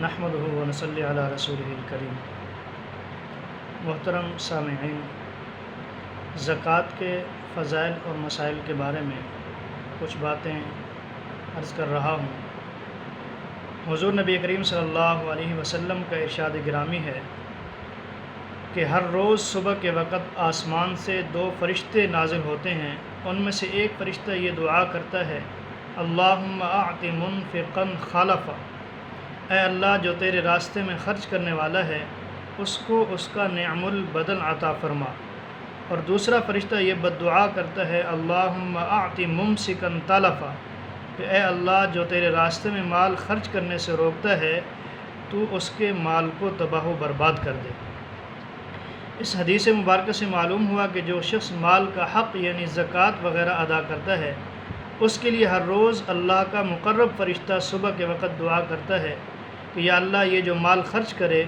نحمدہ و نصلی علی رسولہ الکریم۔ محترم سامعین، زکوٰۃ کے فضائل اور مسائل کے بارے میں کچھ باتیں عرض کر رہا ہوں۔ حضور نبی کریم صلی اللہ علیہ وسلم کا ارشاد گرامی ہے کہ ہر روز صبح کے وقت آسمان سے 2 فرشتے نازل ہوتے ہیں۔ ان میں سے ایک فرشتہ یہ دعا کرتا ہے، اللہم اعط منفقا خلفا، اے اللہ جو تیرے راستے میں خرچ کرنے والا ہے اس کو اس کا نعم البدل عطا فرما۔ اور دوسرا فرشتہ یہ بد دعا کرتا ہے، اللہم اعط ممسکا تلفا، کہ اے اللہ جو تیرے راستے میں مال خرچ کرنے سے روکتا ہے تو اس کے مال کو تباہ و برباد کر دے۔ اس حدیث مبارکہ سے معلوم ہوا کہ جو شخص مال کا حق یعنی زکوٰۃ وغیرہ ادا کرتا ہے اس کے لیے ہر روز اللہ کا مقرب فرشتہ صبح کے وقت دعا کرتا ہے کہ یا اللہ یہ جو مال خرچ کرے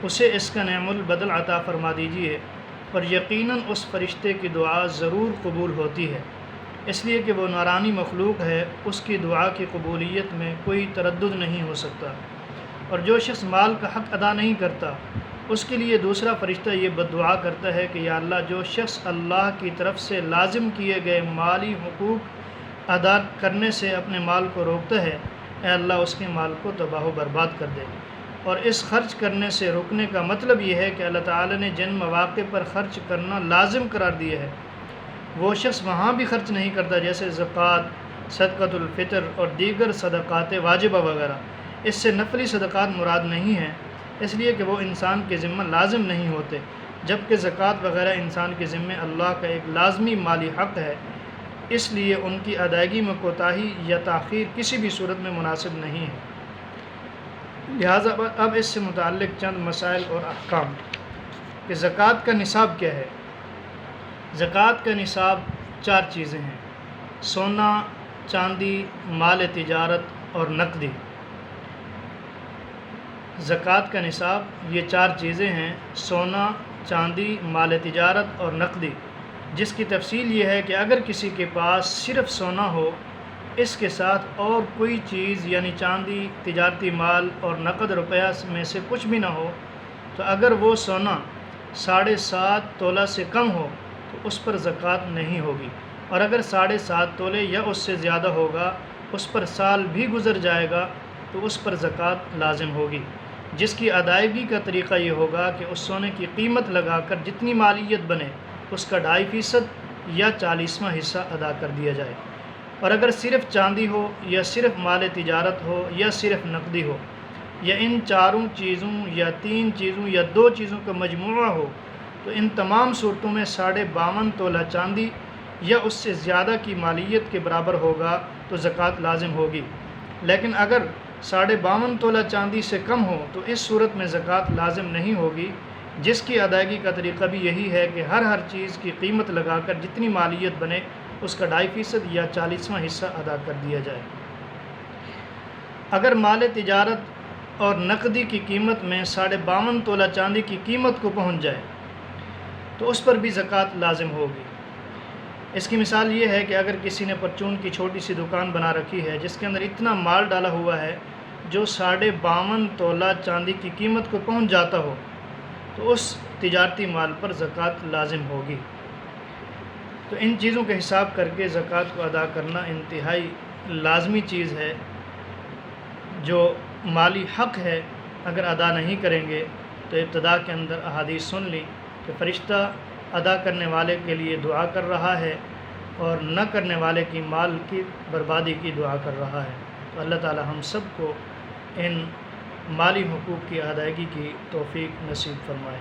اسے اس کا نعم البدل عطا فرما دیجیے، اور یقیناً اس فرشتے کی دعا ضرور قبول ہوتی ہے، اس لیے کہ وہ نورانی مخلوق ہے، اس کی دعا کی قبولیت میں کوئی تردد نہیں ہو سکتا۔ اور جو شخص مال کا حق ادا نہیں کرتا اس کے لیے دوسرا فرشتہ یہ بد دعا کرتا ہے کہ یا اللہ جو شخص اللہ کی طرف سے لازم کیے گئے مالی حقوق ادا کرنے سے اپنے مال کو روکتا ہے، اے اللہ اس کے مال کو تباہ و برباد کر دے۔ اور اس خرچ کرنے سے رکنے کا مطلب یہ ہے کہ اللہ تعالی نے جن مواقع پر خرچ کرنا لازم قرار دیا ہے وہ شخص وہاں بھی خرچ نہیں کرتا، جیسے زکوٰۃ، صدقۃ الفطر اور دیگر صدقات واجبہ وغیرہ۔ اس سے نفلی صدقات مراد نہیں ہیں، اس لیے کہ وہ انسان کے ذمہ لازم نہیں ہوتے، جبکہ زکوٰۃ وغیرہ انسان کے ذمہ اللہ کا ایک لازمی مالی حق ہے، اس لیے ان کی ادائیگی میں کوتاہی یا تاخیر کسی بھی صورت میں مناسب نہیں ہے۔ لہٰذا اب اس سے متعلق چند مسائل اور احکام کہ زکوٰۃ کا نصاب کیا ہے۔ زکوٰۃ کا نصاب 4 چیزیں ہیں: سونا، چاندی، مال تجارت اور نقدی۔ زکوٰۃ کا نصاب یہ 4 چیزیں ہیں: سونا، چاندی، مال تجارت اور نقدی، جس کی تفصیل یہ ہے کہ اگر کسی کے پاس صرف سونا ہو، اس کے ساتھ اور کوئی چیز یعنی چاندی، تجارتی مال اور نقد روپیہ میں سے کچھ بھی نہ ہو، تو اگر وہ سونا 7.5 تولہ سے کم ہو تو اس پر زکوٰۃ نہیں ہوگی، اور اگر 7.5 تولے یا اس سے زیادہ ہوگا، اس پر سال بھی گزر جائے گا تو اس پر زکوٰۃ لازم ہوگی، جس کی ادائیگی کا طریقہ یہ ہوگا کہ اس سونے کی قیمت لگا کر جتنی مالیت بنے اس کا 2.5% یا 40واں حصہ ادا کر دیا جائے۔ اور اگر صرف چاندی ہو یا صرف مال تجارت ہو یا صرف نقدی ہو یا ان 4 چیزوں یا 3 چیزوں یا 2 چیزوں کا مجموعہ ہو، تو ان تمام صورتوں میں 52.5 تولہ چاندی یا اس سے زیادہ کی مالیت کے برابر ہوگا تو زکوٰۃ لازم ہوگی۔ لیکن اگر 52.5 تولہ چاندی سے کم ہو تو اس صورت میں زکوٰۃ لازم نہیں ہوگی، جس کی ادائیگی کا طریقہ بھی یہی ہے کہ ہر چیز کی قیمت لگا کر جتنی مالیت بنے اس کا 2.5% یا 40واں حصہ ادا کر دیا جائے۔ اگر مال تجارت اور نقدی کی قیمت میں 52.5 تولہ چاندی کی قیمت کو پہنچ جائے تو اس پر بھی زکوٰۃ لازم ہوگی۔ اس کی مثال یہ ہے کہ اگر کسی نے پرچون کی چھوٹی سی دکان بنا رکھی ہے جس کے اندر اتنا مال ڈالا ہوا ہے جو 52.5 تولہ چاندی کی قیمت کو پہنچ جاتا ہو تو اس تجارتی مال پر زکوٰۃ لازم ہوگی۔ تو ان چیزوں کا حساب کر کے زکوٰۃ کو ادا کرنا انتہائی لازمی چیز ہے، جو مالی حق ہے۔ اگر ادا نہیں کریں گے تو ابتدا کے اندر احادیث سن لی کہ فرشتہ ادا کرنے والے کے لیے دعا کر رہا ہے اور نہ کرنے والے کی مال کی بربادی کی دعا کر رہا ہے۔ تو اللہ تعالی ہم سب کو ان مالی حقوق کی ادائیگی کی توفیق نصیب فرمائے۔